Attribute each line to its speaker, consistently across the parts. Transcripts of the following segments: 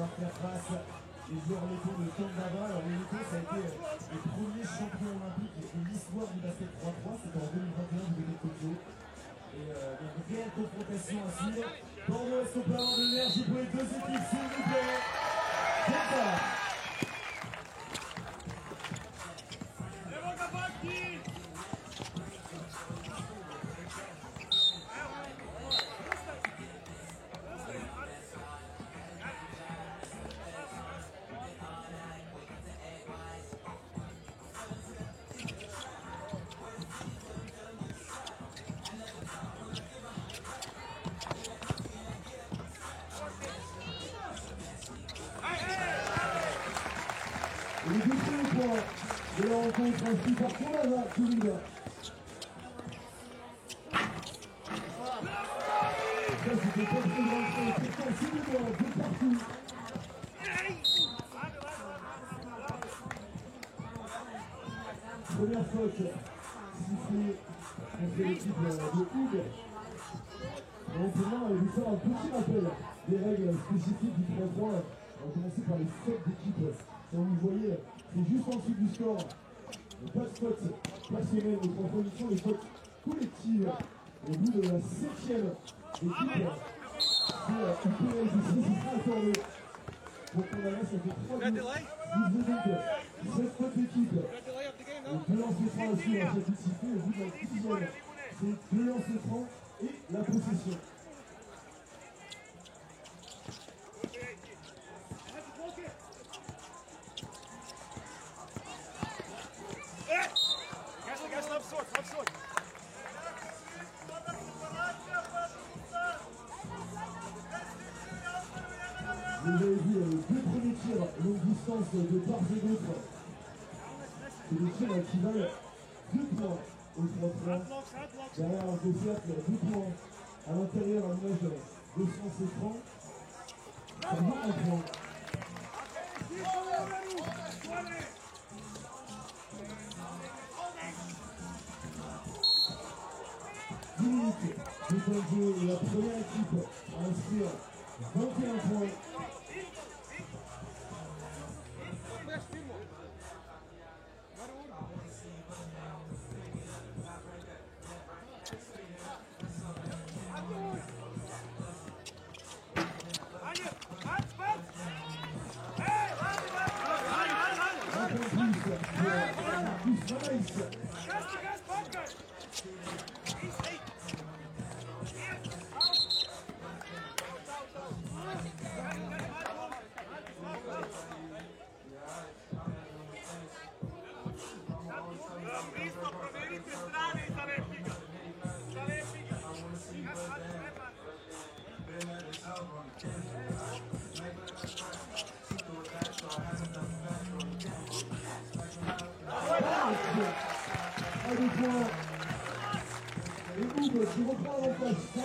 Speaker 1: pouvoir faire face les joueurs locaux de Kandava. Alors les locaux, ça a été les premiers champions olympiques de l'histoire du basket 3-3, c'était en 2021 du côté de Tokyo. Et donc réelle confrontation à suivre. Bordeaux est au plan de l'énergie pour les deux équipes, s'il vous plaît. Les deux premiers points de la rencontre inscrits par Kandava, Toulouse. Ça, c'était pas très grand, c'est pourtant c'est de loin, de partout. Première faute sifflée contre l'équipe de Hugues. Maintenant, je vais faire un petit rappel des règles spécifiques du 3-3. On va commencer par les fautes d'équipe. Comme vous voyez, c'est juste en dessous du score. Pas de faute personnelle au 3-3, ce sont les fautes collectives. Au bout de la 7e équipe, c'est une pénalité qui sera accordée. Donc on a là, ça fait 3 buts. Vous vous dites, 7 fautes d'équipe. Et 2 lancers francs à suivre à chaque discipline. Au bout de la 6e, c'est 2 lancers francs et la possession. Vous avez vu les deux premiers tirs longue distance de part et d'autre. C'est des tirs qui valent 2 points au 3-3. Derrière un peu cercle, 2 points à l'intérieur à l'image de France et francs. Ça vaut 1 point. De temps de jeu, la première équipe à inscrire 21 points. Et Hugues qui reprend l'avantage, 5-4.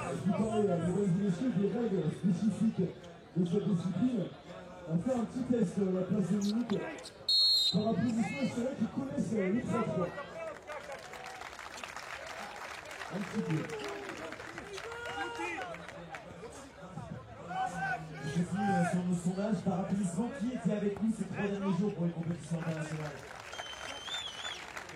Speaker 1: Je vous parlais, mesdames et messieurs, des règles spécifiques de cette discipline. On va faire un petit test à la place de minutes par applaudissement et c'est vrai qu'ils connaissent le 3-3. Un petit peu. Je finis sur nos sondages par applaudissement. Qui était avec nous ces 3 derniers jours pour les compétitions internationales?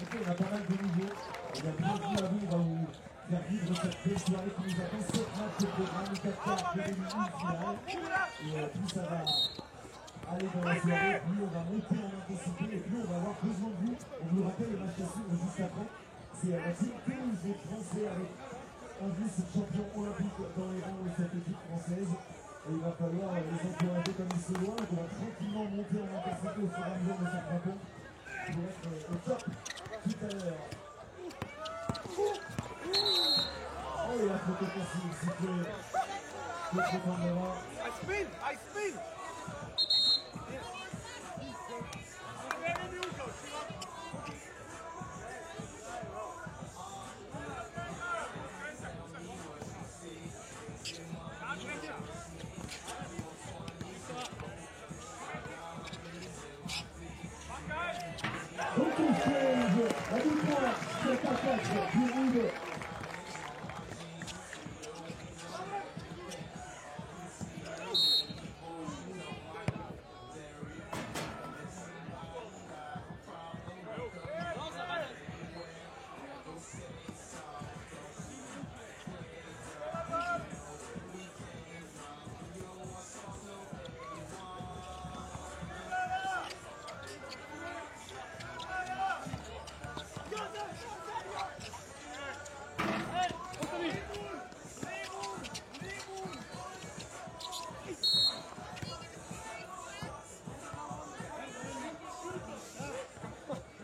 Speaker 1: Ok, on a pas mal de nouveaux. Il y a plein de vous à vous, on va vous faire vivre cette belle soirée qui nous attend. 7 matchs au programme, 4 quarts de demi-finale. Et tout ça va aller dans la soirée. Plus on va monter en intensité et plus on va avoir besoin de vous. On vous rappelle le match à suivre juste après. C'est la team Toulouse des Français avec un vice-champion olympique dans les rangs de cette équipe française. Et il va falloir les encourager comme ils se doivent. On va tranquillement monter en intensité au fur et à mesure de cette rencontre pour être au top tout à l'heure. Oh, et la photo possible, sifflée contre Kandava.
Speaker 2: I spin!
Speaker 1: 7-4 pour Oud.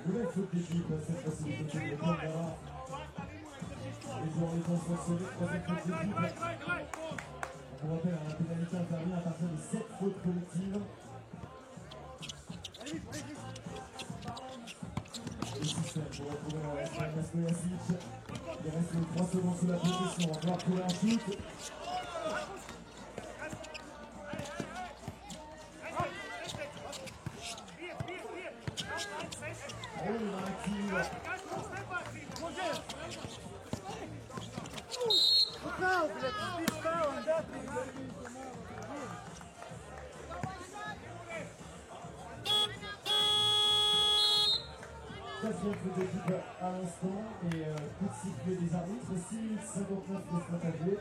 Speaker 1: Nouvelle faute d'équipe, cette fois-ci du côté de Kambara. Les joueurs les ont sanctionnés, troisième faute d'équipe. On vous rappelle, la pénalité intervient à partir de 7 fautes collectives. Le système pour retrouver Jasper Jasic. Il reste 3 secondes sous la possession. On va pouvoir trouver un shoot. Quatrième faute d'équipe à l'instant et coup de sifflet des arbitres, 6 minutes 59 de temps à jouer.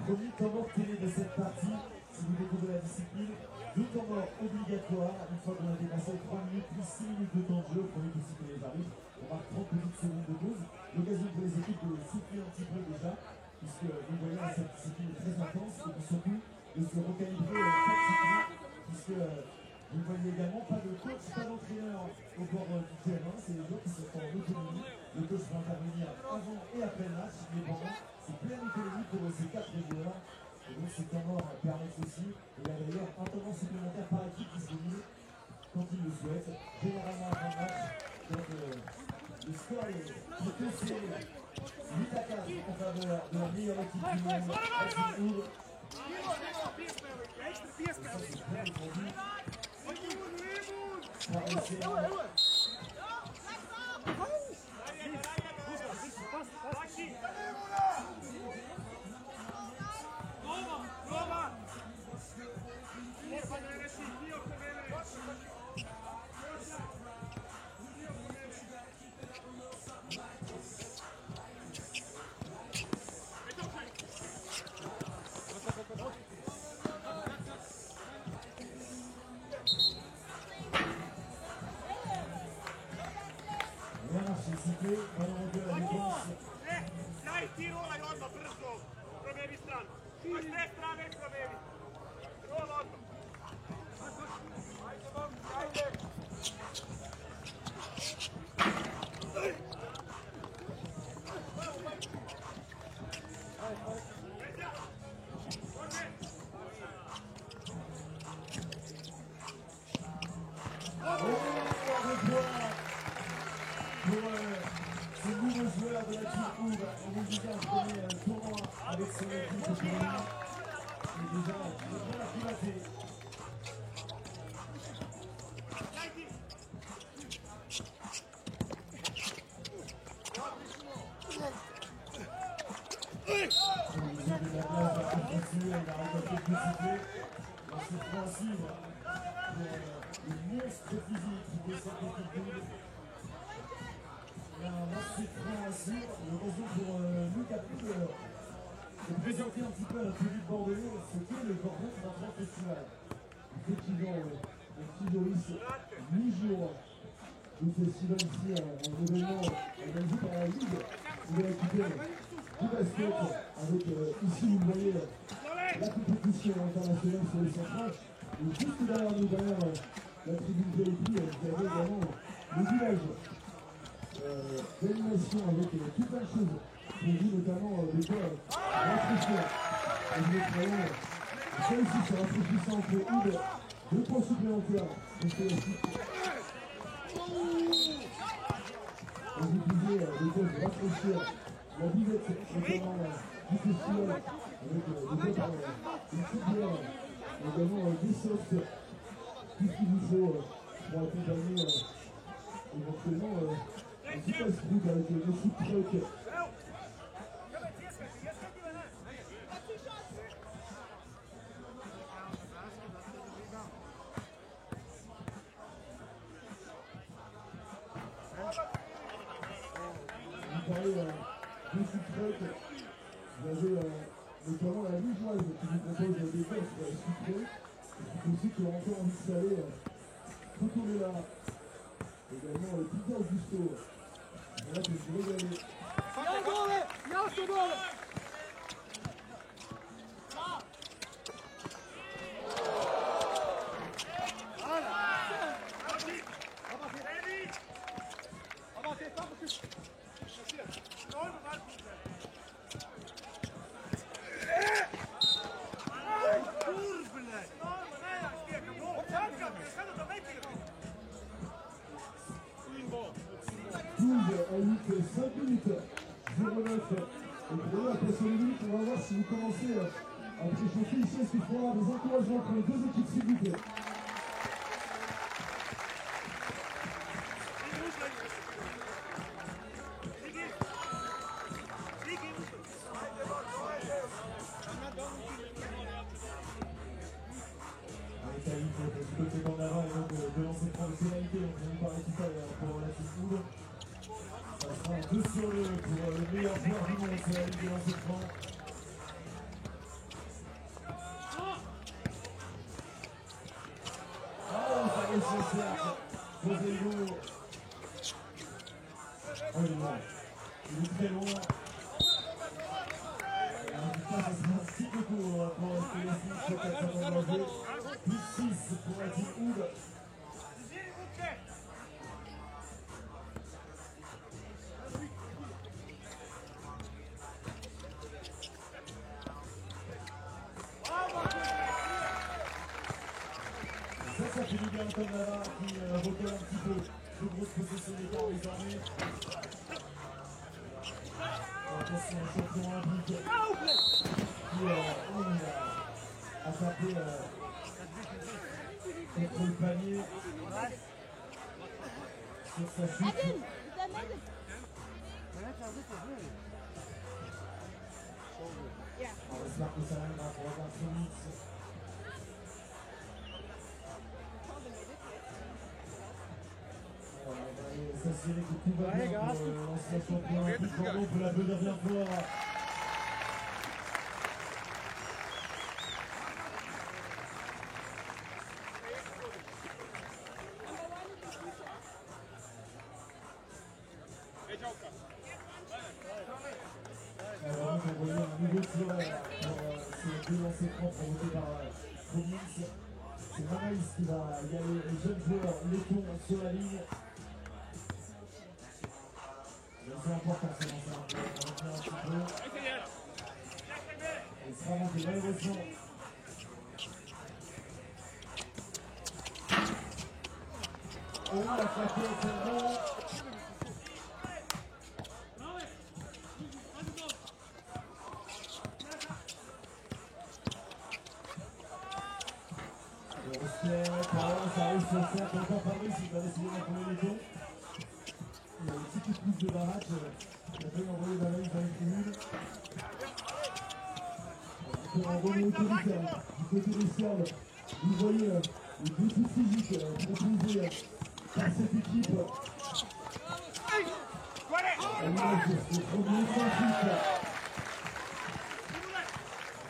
Speaker 1: Premier temps mort télé de cette partie, si vous découvrez la discipline, 2 temps morts obligatoires, une fois qu'on a dépassé 3 minutes plus 6 minutes de temps de jeu, premier coup de sifflet des arbitres, on marque 30 petites secondes de pause. L'occasion pour les équipes de souffler un petit peu déjà, puisque vous voyez cette discipline est très intense, et puis surtout de se recalibrer tactiquement, puisque vous voyez également pas de coach, pas d'entraîneur au bord du terrain, c'est les joueurs qui sont en autonomie. Le coach va intervenir avant et après le match, mais pendant, c'est pleine autonomie pour ces 4 joueurs. Et donc ces temps morts permettent aussi, et il y a d'ailleurs un temps mort supplémentaire par équipe qui se déroule quand ils le souhaitent, généralement avant le match. Donc le score est plutôt serré. 8 à 4 en faveur de la meilleure équipe du monde, Oud. Et ça c'est très entendu.
Speaker 2: Dai tiro la gonna, brzo! Provevi strano. Questa è strana e provevi. Nuova volta.
Speaker 1: Ce nouveau joueur de la team Oud, on vous disait un premier tournoi avec son équipe de Péry. Et déjà, il va acclimater. Il a de la place à continuer, il a récolté le sifflet. On se fera suivre pour le monstre physique de cette équipe Oud. Un lancer franc à suivre, l'occasion pour Luc Apou de présenter un petit peu à la public bordelais ce qu'est le Bordeaux Marathon Festival. Effectivement, un petit Joris mi-jour du festival ici, un événement organisé par la Ligue de la Coupe du basket, avec ici vous voyez la compétition internationale sur les centrales. Et juste derrière nous, derrière la tribune VIP, vous avez également le village. D'animation avec tout plein de choses pour vous, notamment de quoi rafraîchir. Et nous travaillons ça aussi sur rafraîchissant entre Oud, 2 points supplémentaires. Donc c'est aussi. Et vous disiez de quoi rafraîchir la buvette, notamment du festival, avec de quoi une petite bière, également des softs, tout ce qu'il vous faut pour accompagner éventuellement super sprint avec le foot truck. Vous parlez de foot truck, vous avez notamment la Ligeoise qui vous propose des tests sucrés. C'est aussi qui ont encore envie de saler Cocolella. Également le Pizza Augusto. Voilà que je suis régalé. À 8, 5 minutes, 0,9. Et pour eux, après ces minutes, on va voir si vous commencez à préchauffer ici. Est-ce qu'il faut avoir des encouragements pour les deux équipes, s'il vous plaît? Côté d'en avant et donc de lancer prendre de pénalité, donc on vous parlait tout à l'heure pour la Food. Ça sera un 2 sur 2 pour le meilleur joueur du monde, c'est la Ligue de lancer franc. Oh, ça reste le cercle. Rosello. Oh, il est loin. Il est très loin. Ça sera un petit peu court pour les Philippines, peut-être ça va manger. Plus 6 pour la Team Hood. Ça fait du bien comme Navarre qui recolle un petit peu de grosse possession d'écart désormais. Attention, un champion olympique qui a tapé contre le panier sur sa chute. On espère que ça arrivera pour avoir son mix. On va s'assurer que tout va bien pour l'ancien champion olympique. Pardon pour la venir bien fort. On va donc envoyer un nouveau tireur pour ces deux lancers francs provoqués par Commons. C'est Manaïs qui va y aller, les jeunes joueurs lettons sur la ligne. C'est important ce lancer, on va faire un petit peu. Il sera monté malheureusement. Oh, la claquette, c'est bon. Ça arrive sur le cercle, encore Fabrice, il va essayer d'encoller les tons. Il y a une petite pousse de Barat qui a failli envoyer Valérie dans les tribunes. On peut envoyer autoritaire du côté des Serbes. Vous voyez les défis physiques proposés par cette équipe. L'image des premiers centriques.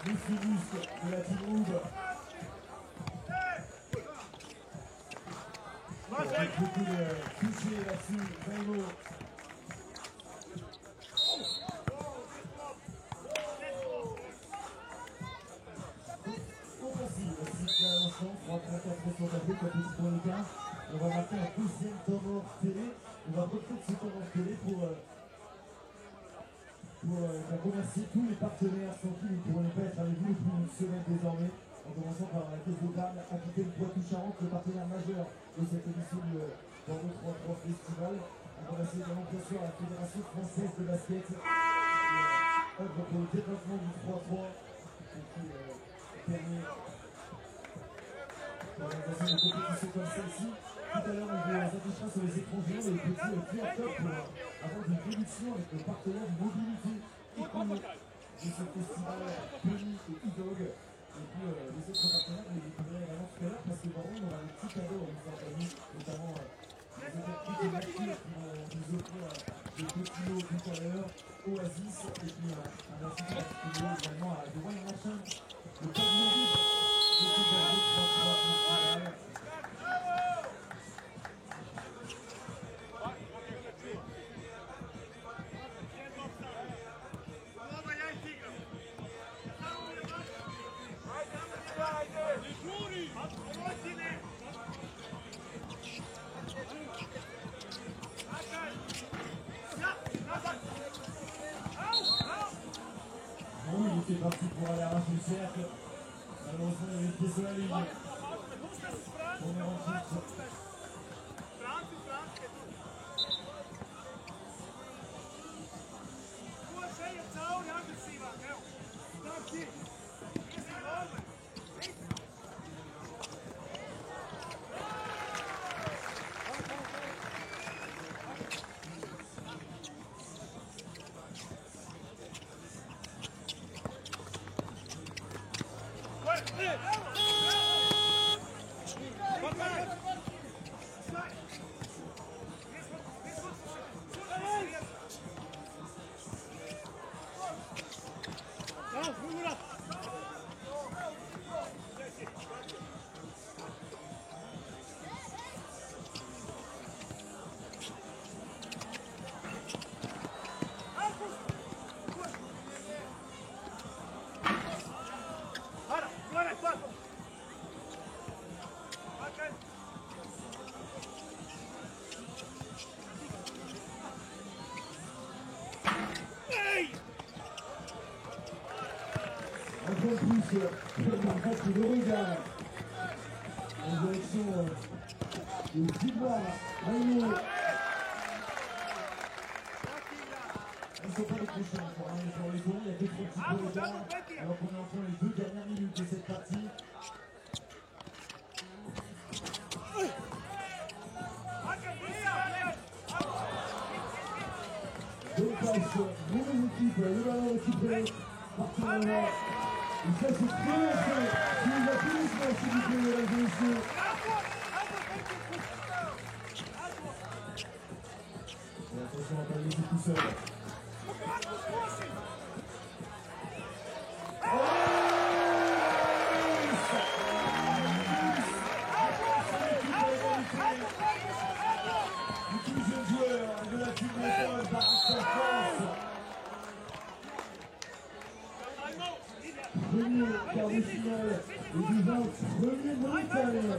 Speaker 1: Lucius de la Team Hood. Avec beaucoup de touchés là-dessus, Raimo. Offensive, 6 à l'instant, 3-3-4 sont tapés, pas petit point d'écart. On va marquer un deuxième temps mort télé. On va reprendre ce temps mort télé pour remercier tous les partenaires sans qui nous ne pourrons pas être avec vous depuis une semaine désormais. En commençant par la Caisse d'Épargne, Aquitaine Poitou-Charentes, le partenaire majeur de cette édition du Bordeaux 3-3 Festival. On remercie également bien sûr la Fédération Française de Basket qui œuvre pour le développement du 3-3 et qui permet façon de compétition comme celle-ci. Tout à l'heure, on vous affichera sur les écrans géants les petits QR codes pour avoir une réduction avec le partenaire mobilité économique de ce festival Pony et E-Dog. Et puis les autres partenaires, vous les découvrirez également tout à l'heure parce que vraiment, on aura un petit cadeau à vous faire gagner, notamment les effectifs de nature qui vont nous offrir des petits lots tout à l'heure, Oasis, et puis un merci particulier également à The Wine Machine, le pavillon vif de ce dernier 3-3 festival. Oui, il était parti pour aller arracher le cercle. Malheureusement, il avait le pied sur la ligne. On est rentré. Encore plus, le regard en direction de Gilbert Maillot. Ils ne sont pas les prochains encore, hein, sur les tours, il y a 2-3 petits points d'écart, alors qu'on est en train les 2 dernières minutes de cette partie. Deux passes, mauvaise équipe, le ballon récupéré par Tournois. Et ça c'est très bien fait. Si les applaudissements s'il vous plaît, mesdames et messieurs. Et attention à ne pas le laisser tout seul. Du tout jeune joueur de la team méthode par France. Premier quart de finale et du 21er Bretagne,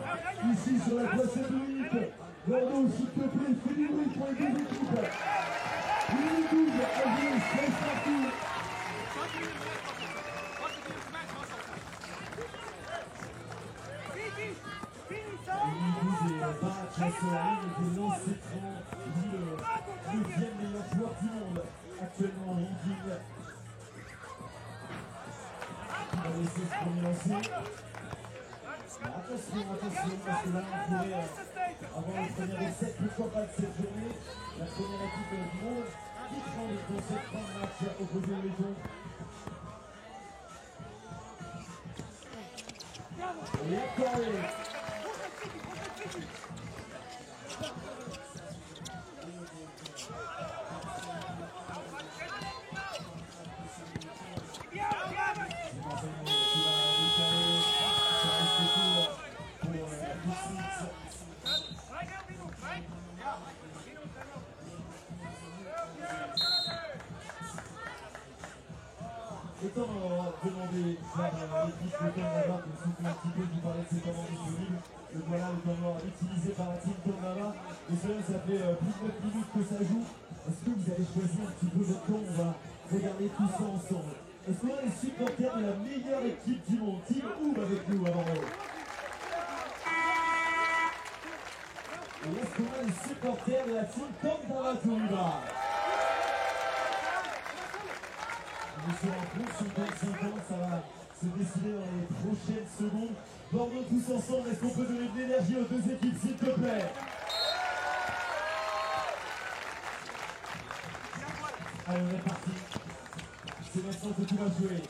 Speaker 1: ici sur la place Héroïque. Bordeaux, s'il te plaît, fais du bruit pour les deux équipes. Une 12 à 10, 16 partout. Une 12 et bas, chasse à la ligne de Lens Cétran, le 9e meilleur joueur du monde actuellement en ranking. On va laisser ce premier lancer. Attention, parce que là on pourrait avoir le premier essai, pourquoi pas de cette journée. La première équipe du monde qui tremble dans cette fin de match opposée au Letton. Et encore étant demandé par l'équipe de Tornava pour souffler un petit peu, vous parler de ces temps disponibles. Le voilà, le temps mort utilisé par la team Tornava. Et cela, ça fait plus de 9 minutes que ça joue. Est-ce que vous allez choisir un petit peu votre temps? On va regarder tout ça ensemble. Est-ce qu'on a les supporters de la meilleure équipe du monde? Team Oum avec nous avant eux. Et est-ce qu'on a les supporters de la team Tornava Touba? On est sur un groupe 50-50, ça va se décider dans les prochaines secondes. Bordeaux tous ensemble, est-ce qu'on peut donner de l'énergie? d'énergie aux deux équipes, s'il te plaît. Allez, on est parti. C'est maintenant que tu vas jouer.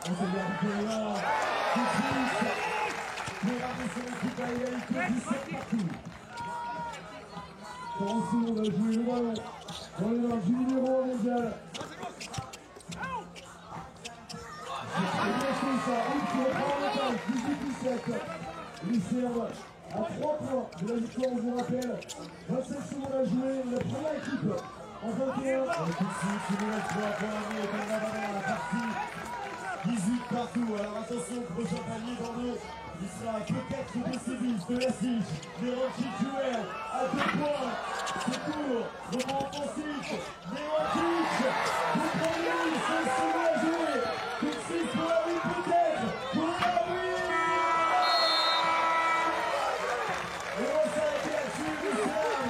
Speaker 1: On se vient du là. Tout de suite. Pour ramener son équipe à égalité, 17 partout. Attention, on va jouer le ballon. On est dans le numéro mondial. C'est bien fait ça. Une pour le 18-17. Lycéen à 3 points de la victoire, on vous rappelle. 27 secondes à jouer. La première équipe en 21. Tout de suite, c'est le 3 pour l'année. Et on va dans la partie 18 partout. Alors attention, prochain palier dans le. Il sera peut-être de Séville, de la Sige, Leroncic Jouer à 2 points. C'est pour rebond offensif. Leroncic, le premier, c'est celui à jouer. Tout de suite pour la oui peut-être. Pour la oui. Et on va s'arrêter là-dessus, l'Islam.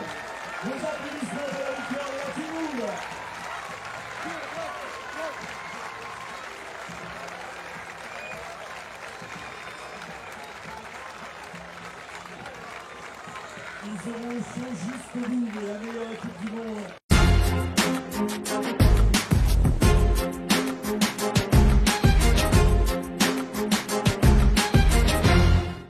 Speaker 1: Les applaudissements de la victoire de la Toulouse. Ils auront chaud jusqu'au bout, mais la meilleure équipe du monde